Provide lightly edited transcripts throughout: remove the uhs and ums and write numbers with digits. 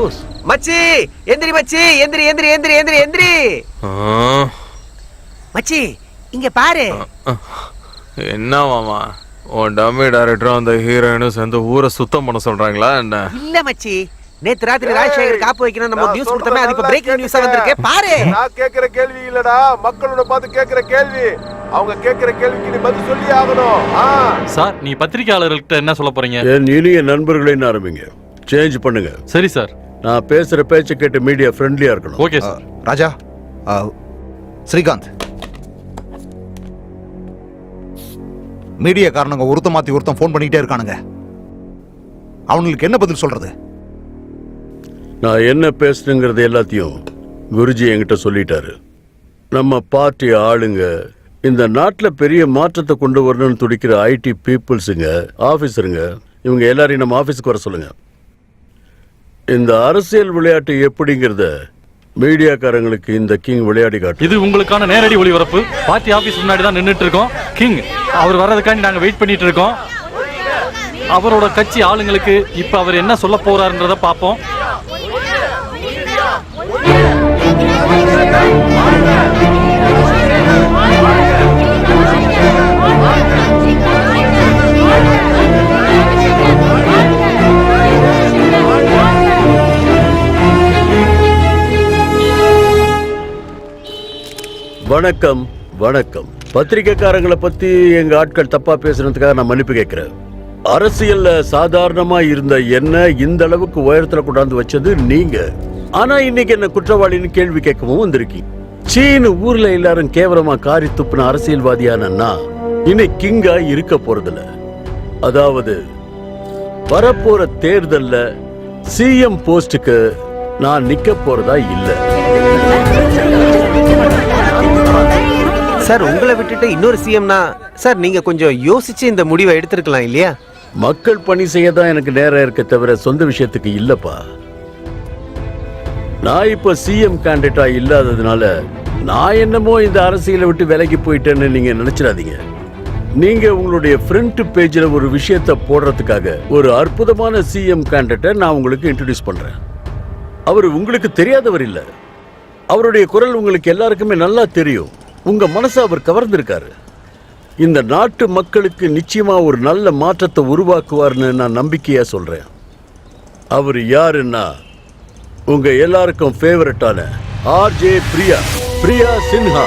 போஸ். மச்சி எந்திரி மச்சி, எந்திரி எந்திரி எந்திரி எந்திரி எந்திரி. மச்சி இங்க பாரு. என்ன மாமா, உன் டம்மி டைரக்டரும் அந்த ஹீரோயினும் சேர்ந்து ஊரை சுத்தம் பண்ண சொல்றாங்களா என்ன? இல்ல மச்சி, நேத்து ராத்திரி ராஜசேகர் காப்பு வைக்கணும் நம்ம நியூஸ் கொடுத்தமே, அது இப்ப பிரேக்கிங் நியூஸா வந்திருக்கு பாரு. நான் கேக்குற கேள்வி இல்லடா, மக்களோட பார்த்து கேக்குற கேள்வி. அவங்க கேக்குற கேள்விக்கு நீ பதில் சொல்லி ஆகணும். சார், நீ பத்திரிகையாளர்கள்ட்ட என்ன சொல்ல போறீங்க? என் இனிய நண்பர்களைன்னு ஆரம்பிங்க. சேஞ்ச் பண்ணுங்க. சரி சார். நான் பேசுற பேச்ச கேட்டு மீடியா ஃப்ரெண்ட்லியா இருக்கணும். Okay sir. Raja, Srikanth, media காரணங்க ஒருத்த மாத்தி ஒருத்தன் ஃபோன் பண்ணிட்டே இருக்கானுங்க. அவங்களுக்கு என்ன பதில் சொல்றது? நான் என்ன பேசுறேங்கிறது எல்லாத்தையும் குருஜி என்கிட்ட சொல்லிட்டாரு. நம்ம பார்ட்டி ஆளுங்க இந்த நாட்டில் பெரிய மாற்றத்தை கொண்டு வரணும்னு துடிக்கிற ஐடி பீப்புள்ஸுங்க, ஆஃபீஸருங்க, இவங்க எல்லாரையும் நம்ம ஆஃபீஸுக்கு வர சொல்லுங்க. இந்த அரசியல் விளையாட்டு எப்படிங்கிறத மீடியாக்காரங்களுக்கு இந்த கிங் விளையாடி காட்டு. இது உங்களுக்கான நேரடி ஒளிபரப்பு. பார்ட்டி ஆபீஸ் முன்னாடி தான் நின்றுட்டு இருக்கோம். கிங் அவர் வர்றதுக்காண்டி நாங்க வெயிட் பண்ணிட்டு இருக்கோம். அவரோட கட்சி ஆளுங்களுக்கு இப்ப அவர் என்ன சொல்ல போறாருன்றத பாப்போம். வணக்கம் வணக்கம். பத்திரிகைக்காரங்களை பத்தி எங்க ஆட்கள் தப்பா பேசுறதுக்காக நான் மன்னிப்பு கேட்கிறேன். அரசியல்ல சாதாரணமா இருந்த என்ன இந்த அளவுக்கு உயரத்துல கொண்டாந்து வச்சது நீங்க. ஆனா இன்னைக்கு என்ன குற்றவாளின்னு கேள்வி கேட்கவும் வந்திருக்கீங்க. சீனு ஊர்ல எல்லாரும் கேவலமா காரி துப்புன அரசியல்வாதியானா இன்னைக்கு கிங்கா இருக்க போறதில்ல. அதாவது வரப்போற தேர்தல்ல சிஎம் போஸ்டுக்கு நான் நிக்க போறதா இல்ல. சார், உங்களை விட்டுட்டு இன்னொரு சிஎம்னா சார் நீங்க கொஞ்சம் யோசிச்சு இந்த முடிவை எடுத்திருக்கலாம் இல்லையா? மக்கள் பணி செய்ய தான் எனக்கு நேரம் இருக்க தவிர சொந்த விஷயத்துக்கு இல்லப்பா. நான் இப்ப சிஎம் கேண்டிடேட்டா இல்லாததுனால நான் என்னமோ இந்த அரசியலை விட்டு விலகி போயிட்டேன்னு நீங்க நினைச்சிடாதீங்க. நீங்க உங்களுடைய ஃப்ரண்ட் பேஜ்ல ஒரு விஷயத்தை போடுறதுக்காக ஒரு அற்புதமான சிஎம் கேண்டிடேட்டை நான் உங்களுக்கு இன்ட்ரோடியூஸ் பண்றேன். அவர் உங்களுக்கு தெரியாதவர் இல்ல. அவருடைய குரல் உங்களுக்கு எல்லாருக்குமே நல்லா தெரியும். உங்க மனசை அவர் கவர்ந்திருக்காரு. இந்த நாட்டு மக்களுக்கு நிச்சயமா ஒரு நல்ல மாற்றத்தை உருவாக்குவார்னு நான் நம்பிக்கையா சொல்றேன். அவர் யாருன்னா உங்க எல்லாருக்கும் ஃபேவரட்டான ஆர்ஜே பிரியா சின்ஹா.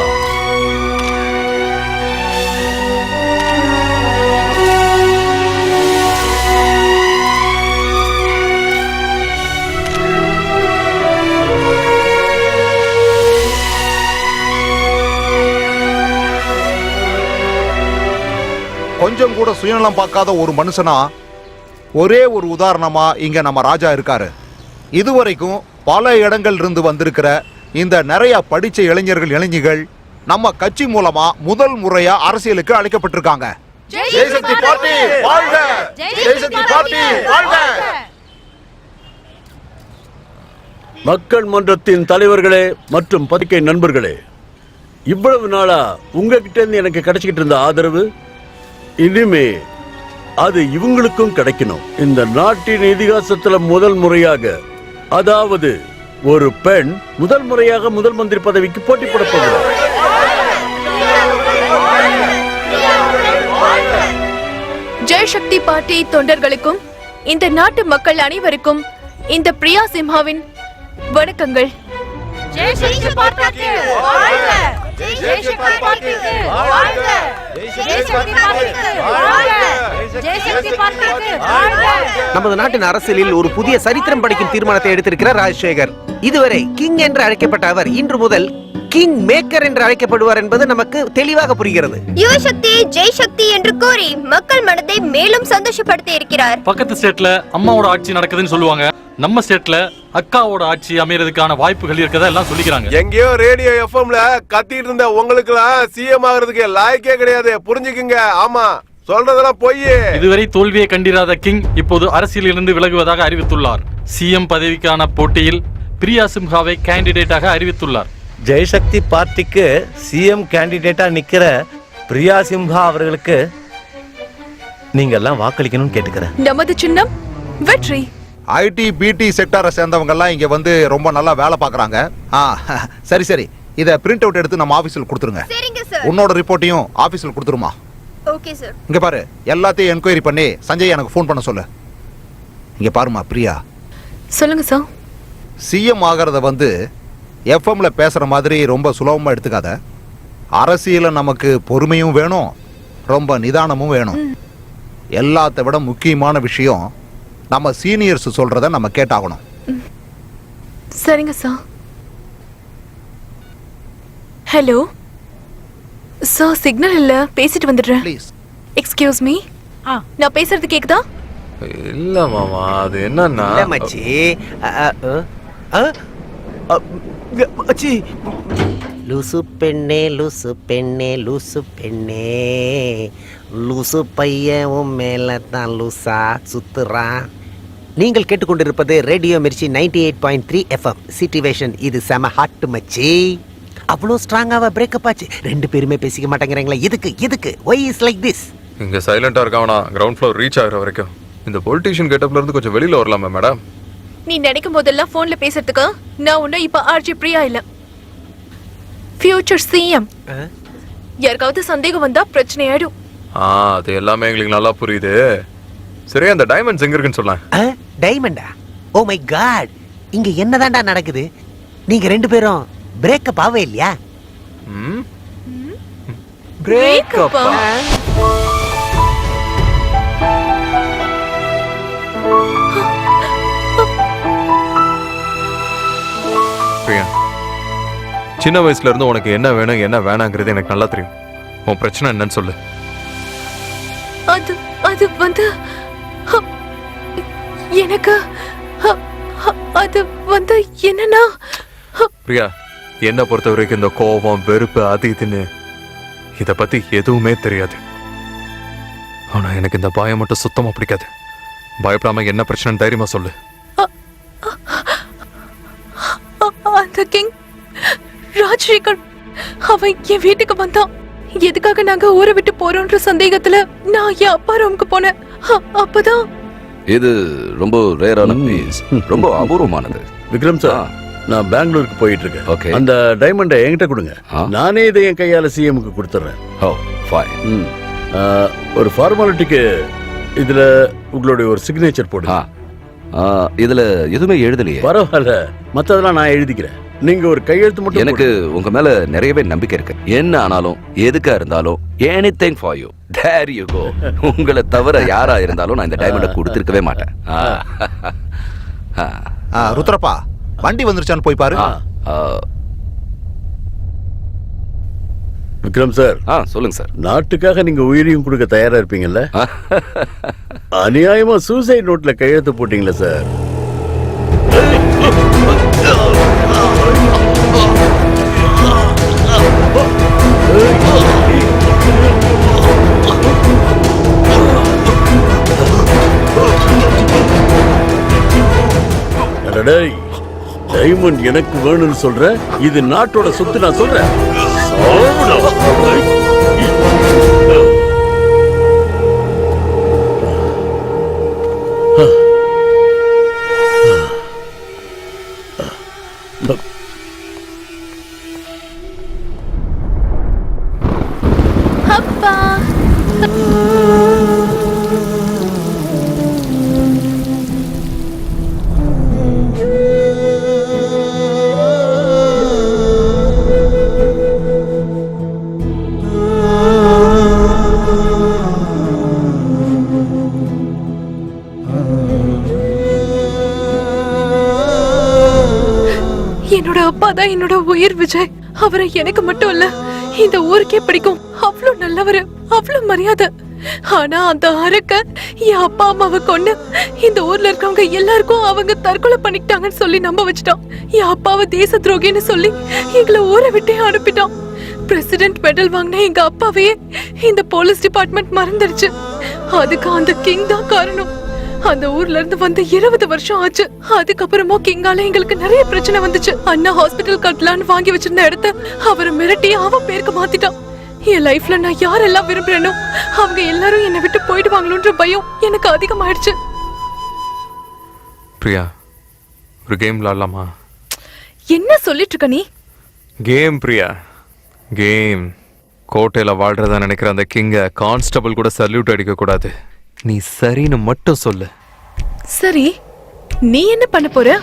கொஞ்சம் கூட சுயநலம் பார்க்காத ஒரு மனுஷனா ஒரே ஒரு உதாரணமா இங்க நம்ம ராஜா இருக்காரு. இதுவரைக்கும் பல இடங்கள் இருந்து வந்திருக்கிற இந்த நிறைய படிச்ச இளைஞர்கள் நம்ம கட்சி மூலமா முதல் முறையா அரசியலுக்கு அழைக்கப்பட்டிருக்காங்க. ஜெய்சக்தி பார்ட்டி வாழ்க! ஜெய்சக்தி பார்ட்டி வாழ்க! மக்கள் மன்றத்தின் தலைவர்களே மற்றும் பத்திரிகை நண்பர்களே, இவ்வளவு நாளா உங்ககிட்ட இருந்து எனக்கு கிடைச்சிக்கிட்டு இருந்த ஆதரவு இனிமே அது இவங்களுக்கும் கிடைக்கணும். இந்த நாட்டின் இதிகாசத்துல முதல் முறையாக, அதாவது ஒரு பெண் முதல் முறையாக முதல் மந்திரி பதவிக்கு போட்டி போட போகிறார். ஜெய்சக்தி பார்ட்டி தொண்டர்களுக்கும் இந்த நாட்டு மக்கள் அனைவருக்கும் இந்த பிரியா சிம்ஹாவின் வணக்கங்கள். ஜெய்சக்தி பார்ட்டிக்கு வாழ்க! ஜெய்சக்தி பார்ட்டிக்கு வாழ்க! ஜெய்சக்தி பார்ட்டிக்கு வாழ்க! ஜெய்சக்தி பார்ட்டிக்கு வாழ்க! நமது நாட்டின் அரசியலில் ஒரு புதிய சரித்திரம் படைக்கும் தீர்மானத்தை எடுத்திருக்கிறார் ராஜசேகர். இதுவரை கிங் என்று அழைக்கப்பட்ட அவர் இன்று முதல் கிங் மேக்கர் என்று அழைக்கப்படுவார் என்பது நமக்கு தெளிவாக புரிகிறது. யுவசக்தி ஜெய்சக்தி என்று கூறி மக்கள் மனதை மேலும் சந்தோஷப்படுத்தி இருக்கிறார். பக்கத்து ஸ்டேட்ல அம்மாவோட ஆட்சி நடக்குதுன்னு சொல்லுவாங்க. நம்ம ஸ்டேட்ல அக்காவோட ஆட்சி அமையறதுக்கான வாய்ப்புகள் இருக்கதா எல்லாம் சொல்லிக்கிறாங்க. எங்கேயோ ரேடியோ எஃப்எம்ல கத்திட்டு இருந்த உங்களுக்குலாம் சிஎம் ஆகிறதுக்கு லாய்க்கே கிடையாது, புரிஞ்சுக்குங்க. ஆமா, சொல்றதெல்லாம் பொய். இதுவரை தோல்வியை கண்டிராத கிங் இப்போது அரசியலிலிருந்து விலகுவதாக அறிவித்துள்ளார். சிஎம் பதவிக்கான போட்டியில் பிரியா சிம்ஹாவை கேண்டிடேட்டாக அறிவித்துள்ளார். ஜெய்சக்தி பார்ட்டிக்கு சிஎம் கேண்டிடேட்டா நிக்கிற பிரியா சிம்ஹா அவர்களுக்கு நீங்க எல்லாம் வாக்களிக்கணும்னு கேட்டுக்கிறேன். நமது சின்னம் வெற்றி. ஐடி பிடி செக்டாரை சேர்ந்தவங்க எல்லாம் இங்க வந்து ரொம்ப நல்லா வேலை பார்க்கறாங்க. சரி சரி, இத பிரிண்ட் அவுட் எடுத்து நம்ம ஆபீஸ்ல கொடுத்துருங்க. சரிங்க சார். உன்னோட ரிப்போர்ட்டையும் ஆபீஸ்ல கொடுத்துருமா. Okay sir. இங்க பாரு, எல்லாத்தையும் என்கொயரி பண்ணி சஞ்சய் எனக்கு ஃபோன் பண்ண சொல்லு. இங்க பாருமா பிரியா, சொல்லுங்க சார். சிஎம் ஆகிறத வந்து எஃப்எம்ல பேசுற மாதிரி ரொம்ப சுலபமா எடுத்துக்காத. அரசியல நமக்கு பொறுமையும் வேணும், ரொம்ப நிதானமும் வேணும். எல்லாத்தை விட முக்கியமான விஷயம், நம்ம சீனியர்ஸ் சொல்றத நம்ம கேட்டாகணும். சரிங்க சார். ஹலோ சார், சிக்னல் இல்ல, பேசிட்டு வந்துடுறேன். ப்ளீஸ். எக்ஸ்கியூஸ் மீ, நான் பேசுறது கேக்குதா? இல்ல மாமா, அது என்னன்னா இல்ல மச்சி. மச்சி, லூசு பெண்ணே லூசு பெண்ணே லூசு பெண்ணே, லூசு பையன் உன் மேல தான் லூசா சுத்துறான். நீங்கள் கேட்டுக்கொண்டிருப்பது ரேடியோ மிர்ச்சி 98.3 FM சிச்சுவேஷன். இது செம ஹாட் மச்சி. அவ்வளோ ஸ்ட்ராங்காவா பிரேக்கப் ஆச்சு. ரெண்டு பேருமே பேசிக்க மாட்டேங்கிறாங்களா? எதுக்கு ஒய் இஸ் லைக் திஸ்? இங்க சைலண்டா இருக்காவனா கிரவுண்ட் ஃப்ளோர் ரீச் ஆகுற வரைக்கும் இந்த பொலிட்டீஷியன் கெட்டப்ல இருந்து கொஞ்சம் வெளியில வரலாமா மேடம்? நீ நினைக்கும் போதெல்லாம் போன்ல பேசுறதுக்கு நான் ஒன்னும் இப்ப ஆர்ஜி பிரியா இல்ல, ஃபியூச்சர் சிஎம். யாருக்காவது சந்தேகம் வந்தா பிரச்சனை ஆயிடும். அது எல்லாமே எங்களுக்கு நல்லா புரியுது. சரி, அந்த டைமண்ட்ஸ் எங்க இருக்குன்னு சொல்லலாம். டைமண்டா? ஓ மை காட், இங்க என்னதான்டா நடக்குது? நீங்க ரெண்டு பேரும் பிரேக்கப் ஆவே இல்லையா? Breakup ஆ? பிரியா, சின்ன வயசுல இருந்து உனக்கு என்ன வேணும் என்ன வேணாங்கிறது எனக்கு நல்லா தெரியும். உன் பிரச்சனை என்னன்னு சொல்லு. அது வந்து எனக்கு அது வந்து என்னன்னா, பிரியா, என்ன பொறுத்த வரைக்கும் இந்த கோபம் வெறுப்பு அது இதுன்னு இத பத்தி எதுவுமே தெரியாது. ஆனா எனக்கு இந்த பயம் மட்டும் சுத்தமா பிடிக்காது. பயப்படாம என்ன பிரச்சனை தைரியமா சொல்லு. அந்த கிங் ராஜசேகர் அவன் என் வீட்டுக்கு வந்தான். எதுக்காக நாங்க ஊரை விட்டு போறோம்ன்ற சந்தேகத்துல நான் என் அப்பா ரூமுக்கு போனேன். அப்பதான் இது ரொம்ப ரேரான பீஸ், ரொம்ப அபூர்வமானது. விக்ரம் சார், நான் பெங்களூருக்கு போயிட்டு இருக்கேன். Okay. அந்த டைமண்டை என்கிட்ட கொடுங்க. நானே இதை என் கையால சிஎம்க்கு கொடுத்துறேன். ஓ ஃபைன். ஒரு ஃபார்மாலிட்டிக்கு இதுல உங்களுடைய ஒரு சிக்னேச்சர் போடுங்க. இதுல எதுவுமே எழுதலையே. பரவாயில்ல, மத்ததெல்லாம் நான் எழுதிக்கிறேன். நீங்க ஒரு கையெழுத்து மட்டும் எனக்கு உங்க மேல நிறையவே நம்பிக்கை இருக்கு. என்ன ஆனாலும் எதுக்கா இருந்தாலும் anything for you. There you go. உங்களை தவிர யாரா இருந்தாலும் நான் இந்த டைமண்டை கொடுத்திருக்கவே மாட்டேன். ருத்ரப்பா, வண்டி வந்துருச்சான்னு போய் பாரு. விக்ரம் சார், சொல்லுங்க சார். நாட்டுக்காக நீங்க உயிரையும் கொடுக்க தயாரா இருப்பீங்கல்ல? அநியாயமா சூசைட் நோட்ல கையெழுத்து போட்டீங்களா சார்? டைமண்ட் எனக்கு வேணும்னு சொல்ற, இது நாட்டோட சொத்து. நான் சொல்றேன், அப்பா என்னோட அப்பா தான் என்னோட உயிர் விஜய். அவரை எனக்கு மட்டும் இல்ல, இந்த ஊருக்கே பிடிக்கும். அவ்வளவு நல்லவரு, அவ்வளவு மரியாதை. ஆனா அந்த அரக்க என் அப்பா அம்மாவை கொண்டு இந்த ஊர்ல இருக்கவங்க எல்லாருக்கும் அவங்க தற்கொலை பண்ணிக்கிட்டாங்கன்னு சொல்லி நம்ப வச்சுட்டான். என் அப்பாவை தேச துரோகின்னு சொல்லி எங்களை ஊரை விட்டே அனுப்பிட்டான். பிரசிடென்ட் மெடல் வாங்கின எங்க அப்பாவையே இந்த போலீஸ் டிபார்ட்மெண்ட் மறந்துடுச்சு. அதுக்கு அந்த கிங் தான் காரணம். அந்த ஊர்ல இருந்து வந்து 20 வருஷம் ஆச்சு. அதுக்கப்புறமா கிங்கால எங்களுக்கு நிறைய பிரச்சனை வந்துச்சு. அண்ணா ஹாஸ்பிட்டல் கட்டலான்னு வாங்கி வச்சிருந்த இடத்த அவரை மிரட்டி அவன் பேருக்கு மாத்திட்டான். என் லைஃப்ல நான் யாரெல்லாம் விரும்புறேனோ அவங்க எல்லாரும் என்னை விட்டு போயிடுவாங்களோன்ற பயம் எனக்கு அதிகமாயிடுச்சு. பிரியா, ஒரு கேம் விளாடலாமா? என்ன சொல்லிட்டு இருக்க நீ? Game Priya, game. கோட்டையில வாழ்றதா நினைக்கிற அந்த கிங்க கான்ஸ்டபிள் கூட சல்யூட் அடிக்க கூடாது. நீ சரின்னு மட்டும் சொல்லு. சரி, நீ என்ன பண்ண போற?